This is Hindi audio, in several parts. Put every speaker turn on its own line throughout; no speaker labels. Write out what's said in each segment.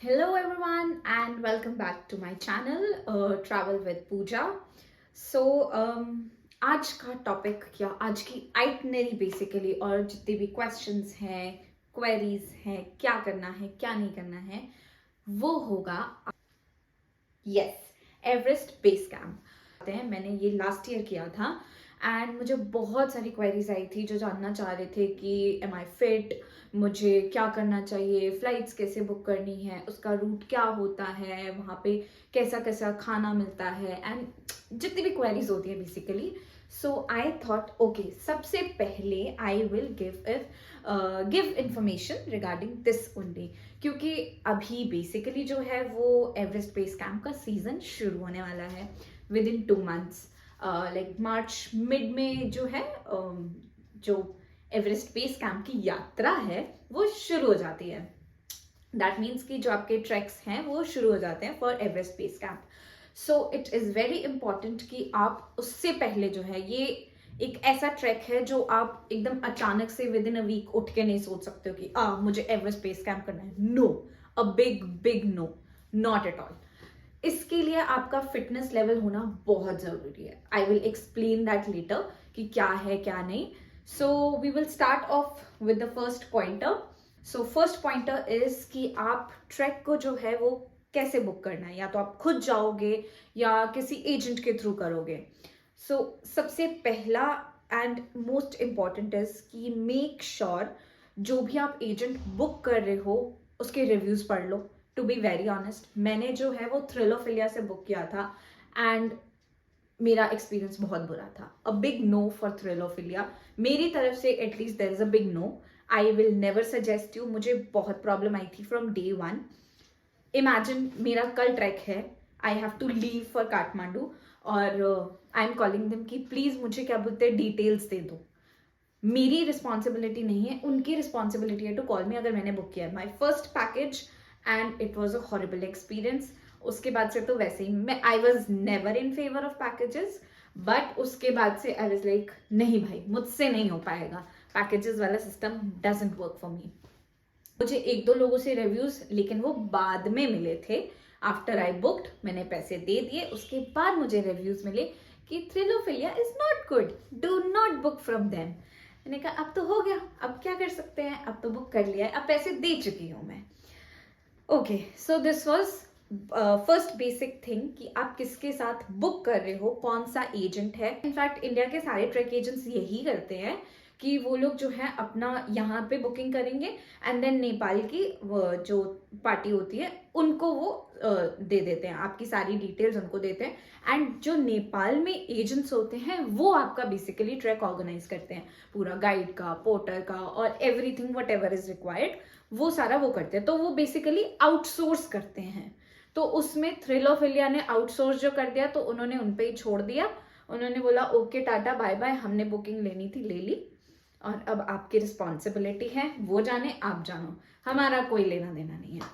Hello everyone and welcome back to my channel Travel with Pooja. So आज का टॉपिक या आज की आइटनरी बेसिकली और जितने भी क्वेश्चंस हैं, क्वेरीज हैं, क्या करना है क्या नहीं करना है, वो होगा एवरेस्ट बेस कैंप। मैंने ये लास्ट ईयर किया था एंड मुझे बहुत सारी क्वेरीज आई थी जो जानना चाह रहे थे कि एम आई फिट, मुझे क्या करना चाहिए, फ्लाइट्स कैसे बुक करनी है, उसका रूट क्या होता है, वहाँ पे कैसा कैसा खाना मिलता है एंड जितनी भी क्वेरीज होती है basically. So I thought okay, सबसे पहले I will give information regarding this only, क्योंकि अभी बेसिकली जो है वो एवरेस्ट बेस कैंप का सीजन शुरू होने वाला है with in 2 months। Like March mid में जो है जो एवरेस्ट बेस कैंप की यात्रा है वो शुरू हो जाती है। दैट मीन्स कि जो आपके ट्रैक्स हैं वो शुरू हो जाते हैं for Everest base camp. So it is very important कि आप उससे पहले जो है, ये एक ऐसा ट्रैक है जो आप एकदम अचानक से विद इन अ वीक उठ के नहीं सोच सकते हो कि मुझे एवरेस्ट बेस कैंप करना है। No, a big big no, not at all. इसके लिए आपका फिटनेस लेवल होना बहुत जरूरी है। I will explain that later कि क्या है क्या नहीं। So we will start off with the first pointer. So first pointer is कि आप ट्रैक को जो है वो कैसे बुक करना है, या तो आप खुद जाओगे या किसी एजेंट के थ्रू करोगे। सो सबसे पहला एंड मोस्ट इम्पॉर्टेंट इज कि मेक श्योर जो भी आप एजेंट बुक कर रहे हो उसके रिव्यूज पढ़ लो। टू बी वेरी ऑनेस्ट, मैंने जो है वो थ्रिलोफिलिया से बुक किया था एंड मेरा एक्सपीरियंस बहुत बुरा था। A big no for Thrillophilia, मेरी तरफ से at least there is a big no. I will never suggest you. मुझे बहुत प्रॉब्लम आई थी फ्रॉम डे 1। इमेजिन मेरा कल ट्रैक है, I have to leave for Kathmandu और आई एम कॉलिंग देम कि प्लीज मुझे क्या बोलते हैं डिटेल्स दे दो। मेरी रिस्पॉन्सिबिलिटी नहीं है, उनकी रिस्पॉन्सिबिलिटी है टू कॉल मी अगर मैंने बुक किया है। My first package and it was a horrible experience. उसके बाद से तो वैसे ही मैं I was never in favour of packages, but उसके बाद से आई वॉज लाइक नहीं भाई, मुझसे नहीं हो पाएगा, पैकेजेस वाला system doesn't work for me. मुझे 1-2 लोगों से रिव्यूज, लेकिन वो बाद में मिले थे। आफ्टर आई बुक्ड, मैंने पैसे दे दिए, उसके बाद मुझे रिव्यूज मिले कि Thrillophilia is not good, do not book from them. मैंने कहा अब तो हो गया, अब क्या कर सकते हैं, अब तो बुक कर लिया है, अब पैसे दे चुकी हूँ मैं। Okay, so this was first basic thing कि आप किसके साथ बुक कर रहे हो, कौन सा एजेंट है। इनफैक्ट इंडिया के सारे ट्रैक एजेंट्स यही करते हैं कि वो लोग जो है अपना यहाँ पे बुकिंग करेंगे एंड देन नेपाल की जो पार्टी होती है उनको वो दे देते हैं, आपकी सारी डिटेल्स उनको देते हैं एंड जो नेपाल में एजेंट्स होते हैं वो आपका बेसिकली ट्रैक ऑर्गेनाइज करते हैं, पूरा गाइड का, पोर्टर का और everything what ever is required, वो सारा वो करते हैं। तो वो बेसिकली आउटसोर्स करते हैं। तो उसमें थ्रिलोफिलिया ने आउटसोर्स जो कर दिया तो उन्होंने उन पे ही छोड़ दिया। उन्होंने बोला ओके टाटा बाय बाय, हमने बुकिंग लेनी थी ले ली और अब आपकी रिस्पॉन्सिबिलिटी है, वो जाने आप जानो, हमारा कोई लेना देना नहीं है।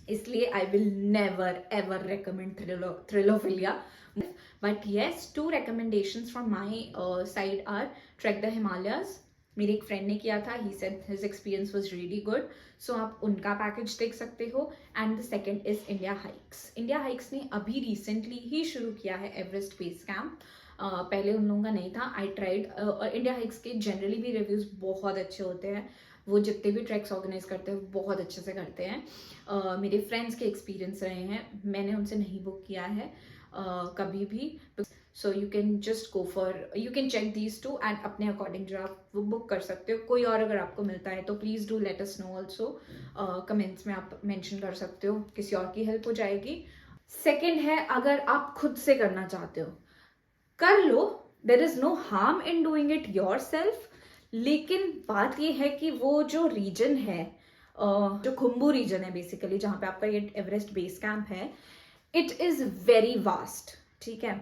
इसलिए I will never ever recommend Thrillophilia. But yes, 2 recommendations from my side are trek the Himalayas. मेरे एक फ्रेंड ने किया था, he said his experience was really good, so आप उनका पैकेज देख सकते हो। And the second is India Hikes. India Hikes ने अभी रिसेंटली ही शुरू किया है एवरेस्ट बेस कैंप। पहले उन लोगों का नहीं था। आई ट्राइड, और इंडिया हाइक्स के जनरली भी रिव्यूज़ बहुत अच्छे होते हैं। वो जितने भी ट्रैक्स ऑर्गेनाइज करते हैं बहुत अच्छे से करते हैं। मेरे फ्रेंड्स के एक्सपीरियंस रहे हैं, मैंने उनसे नहीं बुक किया है कभी भी। So you can just go for, you can check these 2 and अपने अकॉर्डिंग जो आप वो बुक कर सकते हो। कोई और अगर आपको मिलता है तो please do let us know also. Comments में आप मेंशन कर सकते हो, किसी और की हेल्प हो जाएगी। सेकेंड है, अगर आप खुद से करना चाहते हो कर लो, there is no harm in doing it yourself. लेकिन बात यह है कि वो जो रीजन है, जो खुम्बू रीजन है बेसिकली, जहाँ पे आपका ये एवरेस्ट बेस कैंप है, इट इज वेरी वास्ट। ठीक है,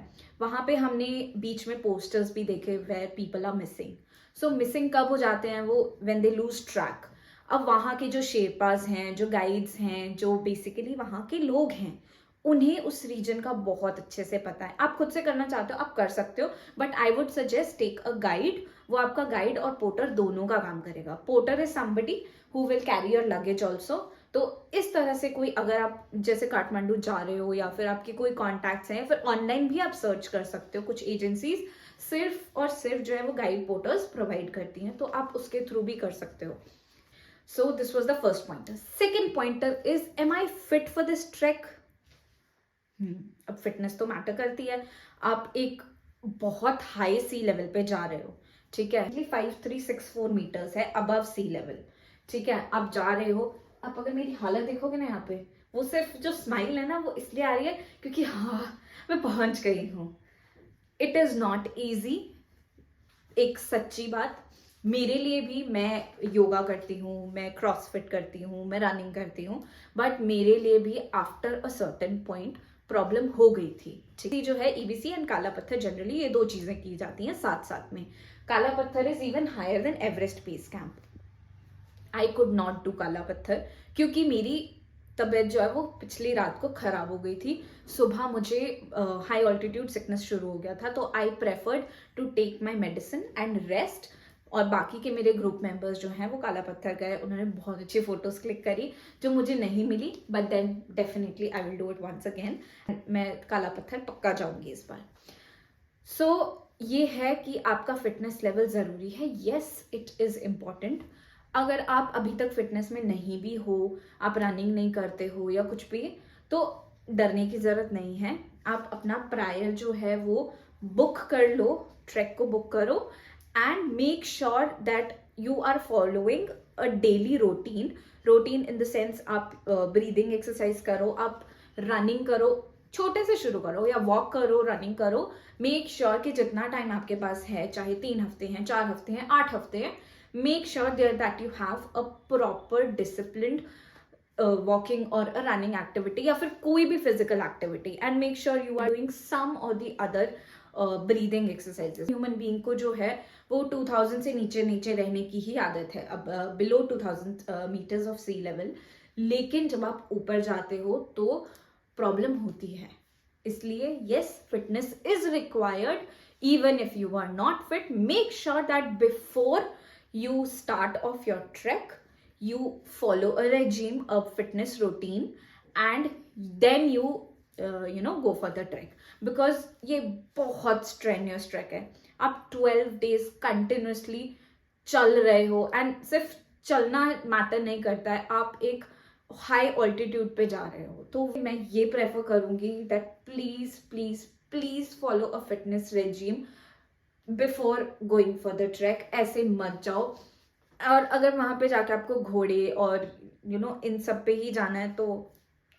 वहाँ पे हमने बीच में पोस्टर्स भी देखे where people are missing. So missing कब हो जाते हैं वो, व्हेन दे लूज ट्रैक। अब वहाँ के जो शेरपास हैं, जो गाइड्स हैं, जो बेसिकली वहाँ के लोग हैं, उन्हें उस रीजन का बहुत अच्छे से पता है। आप खुद से करना चाहते हो आप कर सकते हो, but I would suggest take a guide. वो आपका गाइड और पोर्टर दोनों का काम करेगा। Porter is somebody who will carry your luggage also, तो इस तरह से कोई, अगर आप जैसे काठमांडू जा रहे हो या फिर आपके कोई कॉन्टैक्ट्स हैं, फिर ऑनलाइन भी आप सर्च कर सकते हो। कुछ एजेंसीज सिर्फ और सिर्फ जो है वो गाइड पोर्टल्स प्रोवाइड करती हैं, तो आप उसके थ्रू भी कर सकते हो। So this was the first pointer. Second pointer is, am I fit for this trek? अब फिटनेस तो मैटर करती है। आप एक बहुत हाई सी लेवल पे जा रहे हो, ठीक है, 5364 मीटर्स है अबव सी लेवल, ठीक है, आप जा रहे हो। आप अगर मेरी हालत देखोगे ना यहाँ पे, वो सिर्फ जो स्माइल है ना वो इसलिए आ रही है क्योंकि हाँ मैं पहुंच गई हूँ। इट इज नॉट ईजी, एक सच्ची बात। मेरे लिए भी, मैं योगा करती हूँ, मैं क्रॉसफिट करती हूँ, मैं रनिंग करती हूँ, बट मेरे लिए भी after a certain point problem हो गई थी। ठीक है, जो है ईबीसी एंड काला पत्थर, जनरली ये दो चीजें की जाती हैं साथ साथ में। Kala Patthar is even higher than Everest base camp. I could not do Kala Patthar क्योंकि मेरी तबीयत जो है वो पिछली रात को खराब हो गई थी। सुबह मुझे हाई ऑल्टीट्यूड सिकनेस शुरू हो गया था, तो I preferred to take my medicine and rest. और बाकी के मेरे ग्रुप मेंबर्स जो हैं वो काला पत्थर गए, उन्होंने बहुत अच्छी फोटोज क्लिक करी जो मुझे नहीं मिली, but then definitely I will do it once again. मैं काला पत्थर पक्का जाऊंगी इस बार। सो ये है कि आपका फिटनेस लेवल ज़रूरी है। Yes, it is important. अगर आप अभी तक फिटनेस में नहीं भी हो, आप रनिंग नहीं करते हो या कुछ भी, तो डरने की ज़रूरत नहीं है। आप अपना प्रायर जो है वो बुक कर लो, ट्रैक को बुक करो, and make sure that you are following a daily routine in the sense आप ब्रीदिंग एक्सरसाइज करो, आप रनिंग करो, छोटे से शुरू करो, या वॉक करो, रनिंग करो। मेक श्योर कि जितना टाइम आपके पास है, चाहे 3 हफ्ते हैं, 4 हफ्ते हैं, 8 हफ्ते हैं, make sure there that you have a proper disciplined walking और अ रनिंग एक्टिविटी या फिर कोई भी physical activity, and make sure you are doing some और the other breathing exercises. Human being को जो है वो 2000 से नीचे नीचे रहने की ही आदत है, अब below 2000 meters of sea level. लेकिन जब आप ऊपर जाते हो तो प्रॉब्लम होती है। इसलिए yes, fitness is required. Even if you are not fit, make sure that before you start off your trek, you follow a regime, a fitness routine, and then you know go for the trek, because ये बहुत strenuous trek है। आप 12 days continuously चल रहे हो, एंड सिर्फ चलना मैटर नहीं करता है, आप एक हाई ऑल्टीट्यूड पे जा रहे हो। तो मैं ये प्रेफर करूंगी that please please please follow a fitness regime before going for the track. ऐसे मत जाओ। और अगर वहां पे जाके आपको घोड़े और इन सब पे ही जाना है, तो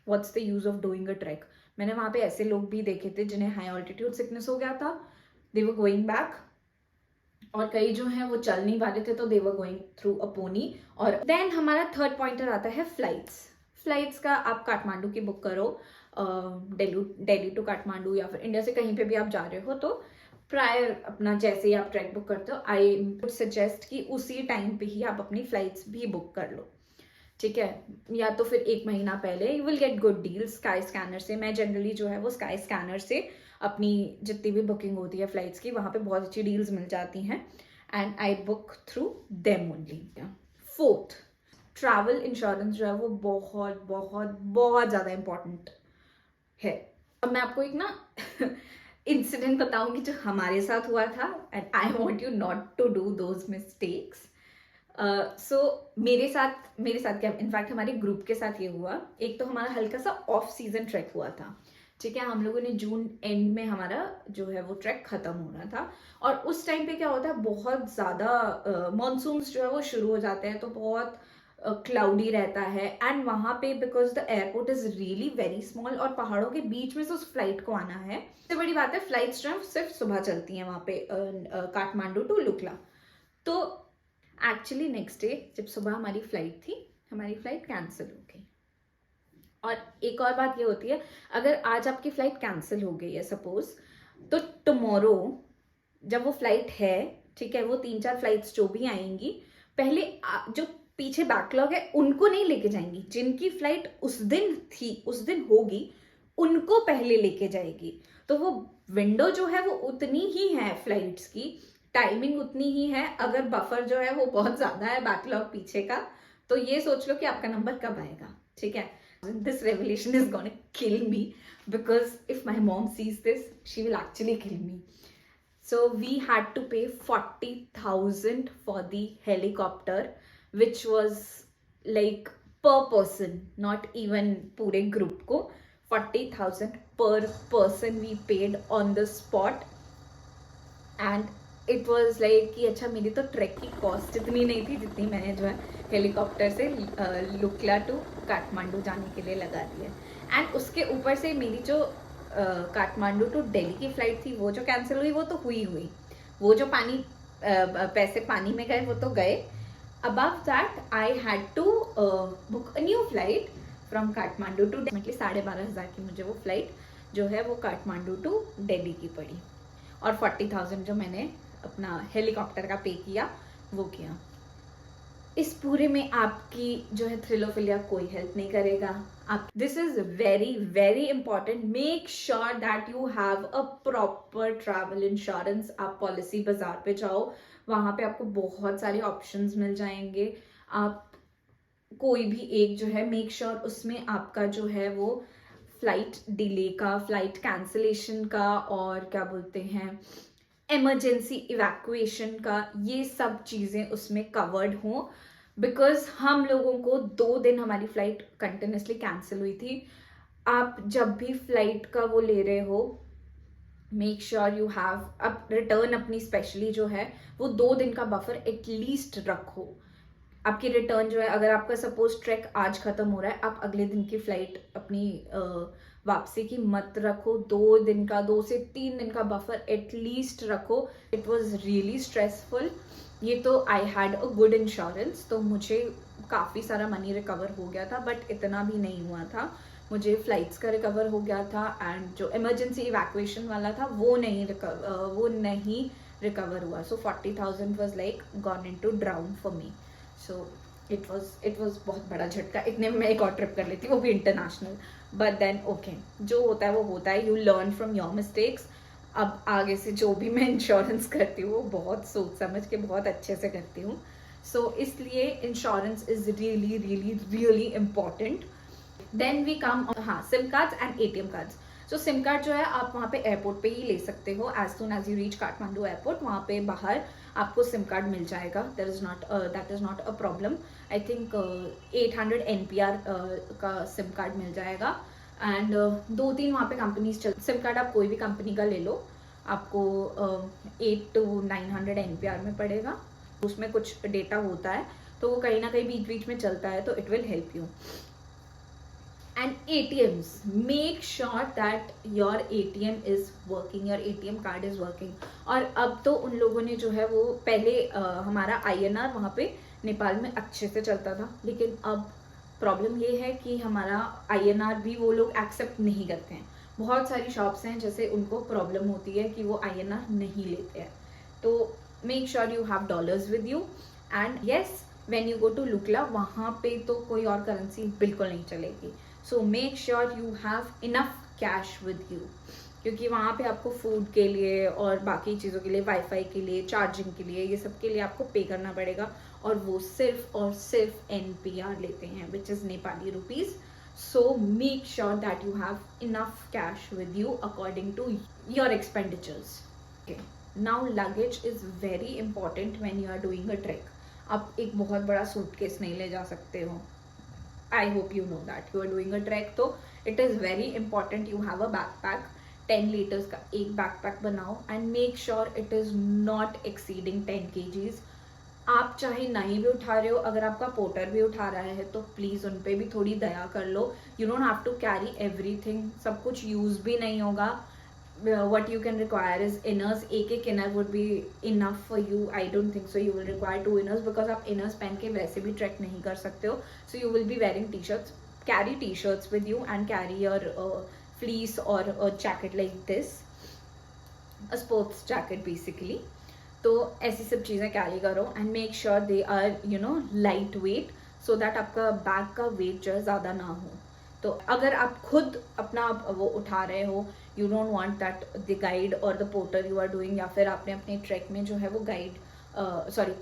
what's the use of doing a track. मैंने वहां पे ऐसे लोग भी देखे थे जिन्हें हाई ऑल्टीट्यूड सिकनेस हो गया था, दे वर गोइंग बैक, और कई जो हैं वो चल नहीं पा रहे थे, तो they were going through a pony. और देन हमारा थर्ड पॉइंटर आता है फ्लाइट्स का। आप काठमांडू की बुक करो, दिल्ली टू काठमांडू, या फिर इंडिया से कहीं पे भी आप जा रहे हो, तो प्रायर अपना जैसे ही आप ट्रैक बुक करते हो, आई वुड सजेस्ट कि उसी टाइम पे ही आप अपनी फ्लाइट्स भी बुक कर लो, ठीक है। या तो फिर 1 महीना पहले, you will get good deal sky scanner से। मैं जनरली जो है वो स्काई स्कैनर से अपनी जितनी भी बुकिंग होती है फ्लाइट्स की, वहाँ पे बहुत अच्छी डील्स मिल जाती हैं, and I book through them only. Fourth, travel insurance जो है वो बहुत बहुत बहुत ज़्यादा इम्पॉर्टेंट है। अब मैं आपको एक ना इंसिडेंट बताऊंगी जो हमारे साथ हुआ था, and I want you not to do those mistakes. So मेरे साथ क्या, इनफैक्ट हमारे ग्रुप के साथ ये हुआ। एक तो हमारा हल्का सा ऑफ सीजन ट्रैक हुआ था, ठीक है। हम लोगों ने जून एंड में हमारा जो है वो ट्रैक खत्म हो रहा था, और उस टाइम पे क्या होता है, बहुत ज़्यादा मानसून्स जो है वो शुरू हो जाते हैं, तो बहुत क्लाउडी रहता है। एंड वहाँ पे because the airport is really very small, और पहाड़ों के बीच में से उस फ्लाइट को आना है, सबसे बड़ी बात है फ्लाइट्स जो है सिर्फ सुबह चलती हैं वहाँ पे, काठमांडू टू लुकला। तो एक्चुअली नेक्स्ट डे जब सुबह हमारी फ्लाइट थी, हमारी फ्लाइट कैंसिल हो गई। और एक और बात ये होती है, अगर आज आपकी फ्लाइट कैंसिल हो गई है सपोज, तो टुमारो जब वो फ्लाइट है, ठीक है, वो 3-4 फ्लाइट्स जो भी आएंगी, पहले जो पीछे बैकलॉग है उनको नहीं लेके जाएंगी, जिनकी फ्लाइट उस दिन थी, उस दिन होगी, उनको पहले लेके जाएगी। तो वो विंडो जो है वो उतनी ही है, फ्लाइट्स की टाइमिंग उतनी ही है। अगर बफर जो है वो बहुत ज्यादा है बैकलॉग पीछे का, तो ये सोच लो कि आपका नंबर कब आएगा। ठीक है, this revelation is gonna kill me because if my mom sees this, she will actually kill me. So we had to pay 40,000 for the helicopter, which was like per person, not even पूरे group को 40,000 per person we paid on the spot. And it was like कि अच्छा मेरी तो ट्रैक की कॉस्ट इतनी नहीं थी जितनी मैंने जो है हेलीकॉप्टर से लुकला टू काठमांडू जाने के लिए लगा दी है। एंड उसके ऊपर से मेरी जो काठमांडू टू दिल्ली की फ्लाइट थी वो जो कैंसिल हुई वो तो हुई, वो जो पैसे पानी में गए वो तो गए। Above that I had to book a new flight from Kathmandu to Delhi. 12,500 की मुझे वो फ्लाइट जो है वो काठमांडू टू दिल्ली की पड़ी, और 40,000 जो मैंने अपना हेलीकॉप्टर का पे किया वो किया। इस पूरे में आपकी जो है थ्रिलोफिलिया कोई हेल्प नहीं करेगा। आप this is very very important, make sure that you have a proper travel insurance. आप पॉलिसी बाजार पे जाओ, वहां पे आपको बहुत सारे ऑप्शंस मिल जाएंगे। आप कोई भी एक जो है मेक श्योर उसमें आपका जो है वो फ्लाइट डिले का, फ्लाइट कैंसिलेशन का, और क्या बोलते हैं इमरजेंसी इवैक्यूएशन का, ये सब चीज़ें उसमें कवर्ड हों। बिकॉज हम लोगों को 2 दिन हमारी फ्लाइट कंटिन्यूसली कैंसिल हुई थी। आप जब भी फ्लाइट का वो ले रहे हो, मेक श्योर यू हैव, अब रिटर्न अपनी स्पेशली जो है वो 2 दिन का बफर एटलीस्ट रखो। आपकी रिटर्न जो है, अगर आपका सपोज ट्रैक आज खत्म हो रहा है, आप अगले दिन की फ्लाइट अपनी वापसी की मत रखो। 2 से 3 दिन का बफर एटलीस्ट रखो। It was really stressful. ये तो I had a good insurance, तो मुझे काफ़ी सारा मनी रिकवर हो गया था, बट इतना भी नहीं हुआ था। मुझे फ्लाइट्स का रिकवर हो गया था, एंड जो इमरजेंसी इवैक्यूएशन वाला था वो नहीं रिकवर हुआ। So 40,000 was like gone in to drown for me. So it was बहुत बड़ा झटका। इतने में मैं एक और ट्रिप कर लेती, वो भी इंटरनेशनल। बट देन ओके, जो होता है वो होता है। You learn from your mistakes. अब आगे से जो भी मैं इंश्योरेंस करती हूँ वो बहुत सोच समझ के बहुत अच्छे से करती हूँ। सो इसलिए insurance is really really really important. Then we come, हाँ, sim cards and ATM cards. So sim card जो है आप वहाँ पे एयरपोर्ट पे ही ले सकते हो। As soon as you reach Kathmandu airport, वहाँ पे बाहर आपको सिम कार्ड मिल जाएगा। That is not a problem. I think 800 NPR का सिम कार्ड मिल जाएगा। एंड 2-3 वहाँ पे कंपनीज सिम कार्ड आप कोई भी कंपनी का ले लो, आपको 800 to 900 NPR में पड़ेगा। उसमें कुछ डेटा होता है तो वो कहीं ना कहीं बीच बीच में चलता है, तो it will help you. And ATMs, make sure that your ATM is working, your ATM card is working। और अब तो उन लोगों ने जो है वो पहले हमारा INR वहाँ पे नेपाल में अच्छे से चलता था, लेकिन अब प्रॉब्लम ये है कि हमारा INR भी वो लोग एक्सेप्ट नहीं करते हैं। बहुत सारी शॉप्स हैं जैसे उनको प्रॉब्लम होती है कि वो INR नहीं लेते हैं। तो make sure you have dollars with you. And yes, when you go to Lukla, वहाँ पे तो कोई और करेंसी बिल्कुल नहीं चलेगी। So make sure you have enough cash with you, क्योंकि वहाँ पे आपको फूड के लिए और बाकी चीज़ों के लिए, वाईफाई के लिए, चार्जिंग के लिए, ये सब के लिए आपको पे करना पड़ेगा। और वो सिर्फ और सिर्फ NPR लेते हैं, which is Nepali rupees. So make sure that you have enough cash with you according to your expenditures. Okay, now luggage is very important when you are doing a trek. आप एक बहुत बड़ा सूटकेस नहीं ले जा सकते हो। I hope you know that you are doing a trek, तो it is very important you have a backpack। 10 liters का एक backpack बनाओ and make sure it is not exceeding 10 kgs। आप चाहे नहीं भी उठा रहे हो, अगर आपका पोर्टर भी उठा रहा है तो प्लीज़ उन पे भी थोड़ी दया कर लो। You don't have to carry everything, सब कुछ यूज़ भी नहीं होगा। What you can require is inners। एक inner would be enough for you। I don't think so you will require 2 inners, because आप inners पहन के वैसे भी ट्रैक नहीं कर सकते हो। So you will be wearing t-shirts। Carry t-shirts with you and carry your fleece or a jacket like this, a sports jacket basically। तो ऐसी सब चीज़ें कैरी करो and make sure they are light weight, so that आपका बैग का वेट जो है ज़्यादा ना हो। तो अगर आप खुद अपना वो उठा रहे हो, you don't want that the guide और the porter you are doing, या फिर आपने अपने ट्रैक में जो है वो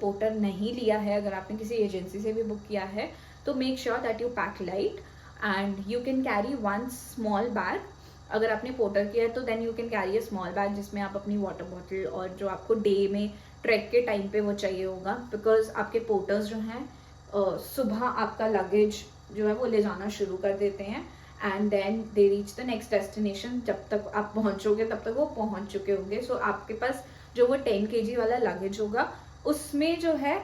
पोर्टर नहीं लिया है, अगर आपने किसी एजेंसी से भी बुक किया है, तो make sure that you pack light. And you can carry one small bag. अगर आपने पोर्टर किया है तो then you can carry a small bag, जिसमें आप अपनी वाटर बॉटल और जो आपको डे में ट्रैक के टाइम पे वो चाहिए होगा, बिकॉज आपके पोर्टर्स जो हैं सुबह आपका लगेज जो है वो ले जाना शुरू कर देते हैं and then they reach the next destination. जब तक आप पहुंचोगे तब तक वो पहुंच चुके होंगे। सो आपके पास जो वो 10 kg वाला लगेज होगा उसमें जो है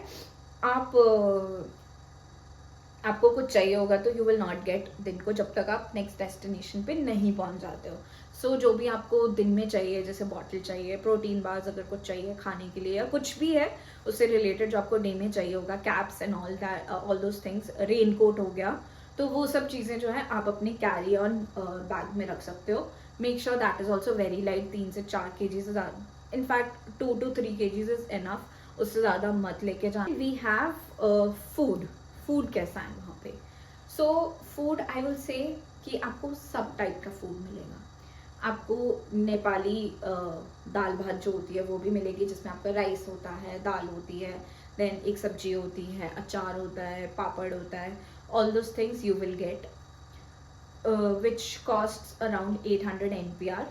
आपको कुछ चाहिए होगा तो यू विल नॉट गेट दिन को, जब तक आप नेक्स्ट डेस्टिनेशन पे नहीं पहुंच जाते हो। सो जो भी आपको दिन में चाहिए, जैसे बॉटल चाहिए, प्रोटीन बार्स अगर कुछ चाहिए खाने के लिए या कुछ भी है उससे रिलेटेड जो आपको डे में चाहिए होगा, caps and all those things, raincoat हो गया, तो वो सब चीज़ें जो है आप अपने कैरी ऑन बैग में रख सकते हो। Make sure that is also very light, 3 से 4 kg से ज़्यादा, in fact 2 to 3 kg is enough, उससे ज़्यादा मत लेके जाना। वी हैव फूड कैसा है वहाँ पे? So food I will say कि आपको सब टाइप का फूड मिलेगा। आपको नेपाली दाल भात जो होती है वो भी मिलेगी, जिसमें आपका राइस होता है, दाल होती है, देन एक सब्जी होती है, अचार होता है, पापड़ होता है, all those things you will get which cost around 800 NPR।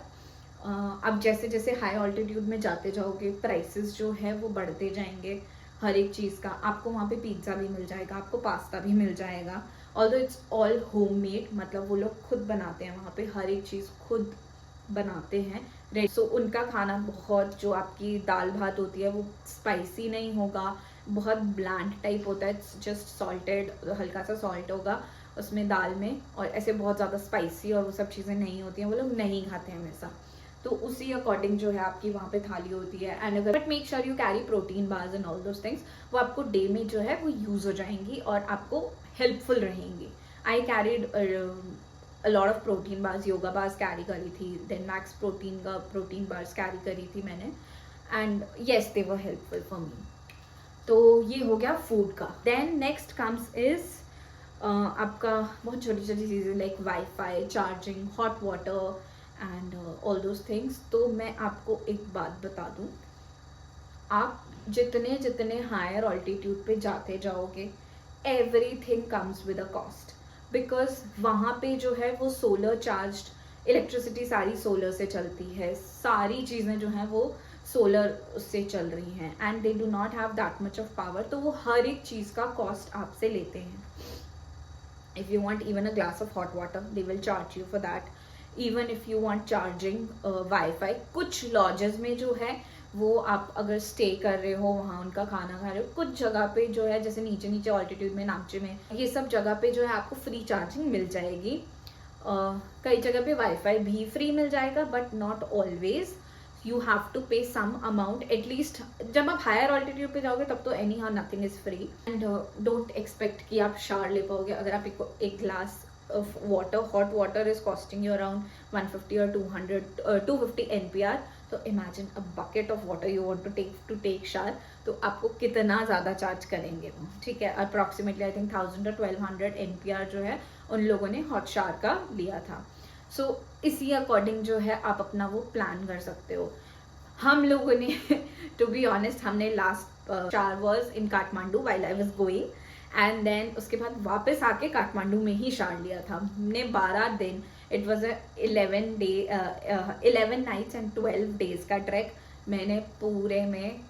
अब जैसे जैसे हाई ऑल्टीट्यूड में जाते जाओगे प्राइसेस जो है वो बढ़ते जाएंगे हर एक चीज़ का। आपको वहाँ पे पिज्ज़ा भी मिल जाएगा, आपको पास्ता भी मिल जाएगा, ऑल्दो इट्स ऑल होममेड, मतलब वो लोग खुद बनाते हैं वहाँ पे, हर एक चीज़ खुद बनाते हैं। सो उनका खाना बहुत, जो आपकी दाल भात होती है वो स्पाइसी नहीं होगा, बहुत ब्लैंड टाइप होता है, इट्स जस्ट सॉल्टेड, हल्का सा सॉल्ट होगा उसमें दाल में, और ऐसे बहुत ज़्यादा स्पाइसी और वो सब चीज़ें नहीं होती हैं, वो लोग नहीं खाते हैं वैसा। तो उसी अकॉर्डिंग जो है आपकी वहाँ पे थाली होती है। एंड अगर but make sure you carry protein bars and all those things, वो आपको डे में जो है वो यूज़ हो जाएंगी और आपको हेल्पफुल रहेंगी। आई carried a lot of protein bars, yoga bars carry करी थी, देन मैक्स प्रोटीन का प्रोटीन बार्स कैरी करी थी मैंने, and yes they were helpful for me. तो ये हो गया फूड का। देन नेक्स्ट कम्स इज आपका बहुत छोटी छोटी चीज़ें like wifi, charging, hot water and all those things. तो मैं आपको एक बात बता दूं, आप जितने जितने हायर ऑल्टीट्यूड पे जाते जाओगे everything comes with a cost, because वहाँ पे जो है वो सोलर चार्ज्ड इलेक्ट्रिसिटी, सारी सोलर से चलती है, सारी चीज़ें जो हैं वो सोलर से चल रही हैं and they do not have that much of power. तो वो हर एक चीज़ का कॉस्ट आपसे लेते हैं। If you want even a glass of hot water they will charge you for that. Even if you want charging wifi, कुछ लॉजेस में जो है वो आप अगर स्टे कर रहे हो वहाँ उनका खाना खा रहे हो, कुछ जगह पे जो है जैसे नीचे नीचे ऑल्टीट्यूड में, नामचे में, ये सब जगह पे जो है आपको फ्री चार्जिंग मिल जाएगी। कई जगह पे वाईफाई भी फ्री मिल जाएगा but not always, you have to pay some amount at least. जब आप हायर ऑल्टीट्यूड पे जाओगे तब तो any how nothing is free, and don't expect कि आप शावर ले पाओगे। अगर आप एक glass of water, hot water is costing you around 150 or 250 NPR, तो imagine a bucket of water you want to take shower, तो आपको कितना ज़्यादा चार्ज करेंगे वो, ठीक है। Approximately I think 1000 or 1200 NPR जो है उन लोगों ने हॉट शावर का लिया था। सो इसी अकॉर्डिंग जो है आप अपना वो प्लान कर सकते हो। हम लोगों ने टू बी ऑनेस्ट, हमने last shower was in Kathmandu while I was going, and then उसके बाद वापस आके काठमांडू में ही शावर लिया था हमने 12 दिन। It was 11 nights and 12 days का ट्रैक। मैंने पूरे में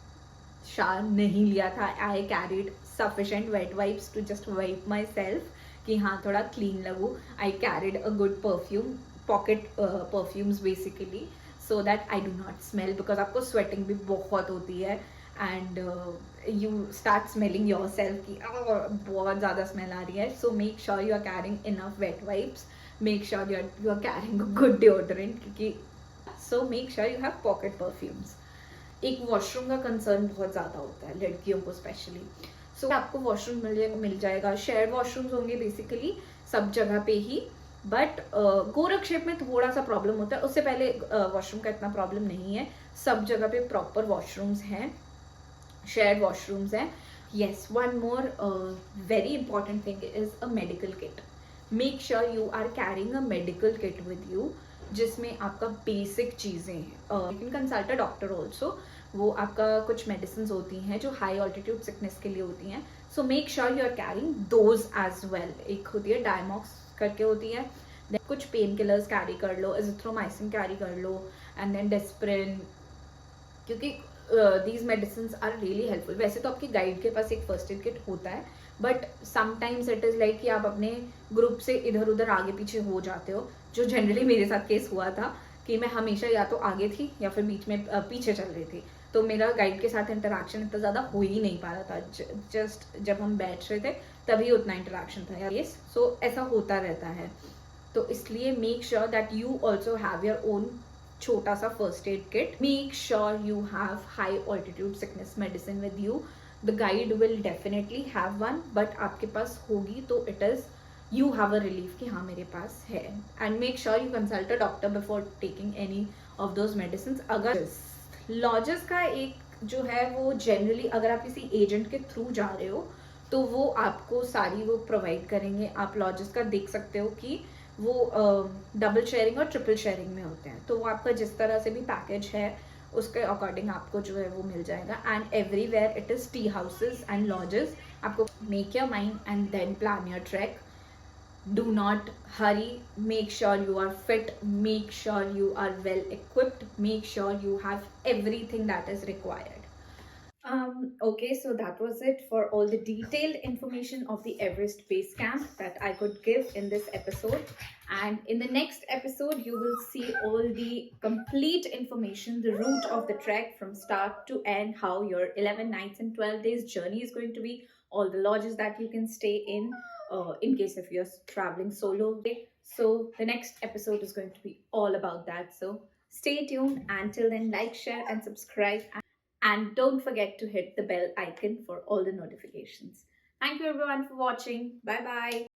शावर नहीं लिया था। I carried sufficient wet wipes to just wipe myself कि हाँ थोड़ा क्लीन लगूँ। I carried a good perfume, pocket perfumes basically, so that I do not smell, because आपको स्वेटिंग भी बहुत होती है and you start smelling yourself कि बहुत ज़्यादा स्मेल आ रही है। सो make sure you are carrying enough wet wipes, make sure you are carrying good deodorant, क्योंकि so make sure you have pocket perfumes. एक वॉशरूम का कंसर्न बहुत ज़्यादा होता है लड़कियों को स्पेशली। सो आपको वॉशरूम मिल जाएगा, शेयर वॉशरूम्स होंगे बेसिकली सब जगह पे ही, बट गोरक्षेप में थोड़ा सा प्रॉब्लम होता है। उससे पहले वॉशरूम का इतना प्रॉब्लम नहीं है, सब जगह पे प्रॉपर वॉशरूम्स हैं, shared washrooms हैं। Yes, one more very important thing is a medical kit. Make sure you are carrying a medical kit with you, जिसमें आपका बेसिक चीज़ें हैं। You can consult a doctor also. वो आपका कुछ मेडिसिन होती हैं जो हाई ऑल्टीट्यूड सिकनेस के लिए होती हैं, so make sure you are carrying those as well. एक होती है डायमॉक्स करके होती है. Then कुछ पेन किलर्स कैरी कर लो, एजिथ्रोमाइसिन कैरी कर लो, एंड देन डेस्प्रिन, क्योंकि these medicine are really helpful. वैसे तो आपके गाइड के पास एक फर्स्ट एड किट होता है, but sometimes it is like कि आप अपने ग्रुप से इधर उधर आगे पीछे हो जाते हो, जो जनरली मेरे साथ केस हुआ था कि मैं हमेशा या तो आगे थी या फिर बीच में पीछे चल रही थी. तो मेरा गाइड के साथ इंटरेक्शन इतना ज़्यादा हो ही नहीं पा रहा था. जस्ट जब हम बैठ रहे थे तभी उतना इंटरेक्शन था यार. सो ऐसा होता रहता है. तो इसलिए make sure that you also have your own छोटा सा first aid kit. Make sure you have high altitude sickness medicine with you. The guide will definitely have one, but आपके पास होगी तो it is you have a relief कि हाँ मेरे पास है. And make sure you consult a doctor before taking any of those medicine. अगर लॉजेस का एक जो है वो जनरली अगर आप किसी एजेंट के थ्रू जा रहे हो तो वो आपको सारी वो प्रोवाइड करेंगे. आप लॉजेस का देख सकते हो कि वो डबल शेयरिंग और ट्रिपल शेयरिंग में होते हैं. तो वो आपका जिस तरह से भी पैकेज है उसके अकॉर्डिंग आपको जो है वो मिल जाएगा. And everywhere it is tea houses and lodges. आपको make your mind and then plan your trek. Do not hurry. Make sure you are fit. Make sure you are well equipped. Make sure you have everything that is required. Okay, so that was it for all the detailed information of the Everest Base Camp that I could give in this episode. And in the next episode, you will see all the complete information, the route of the trek from start to end, how your 11 nights and 12 days journey is going to be, all the lodges that you can stay in case if you're traveling solo. So the next episode is going to be all about that. So stay tuned. Until then, like, share, and subscribe. And don't forget to hit the bell icon for all the notifications. Thank you everyone for watching. Bye bye.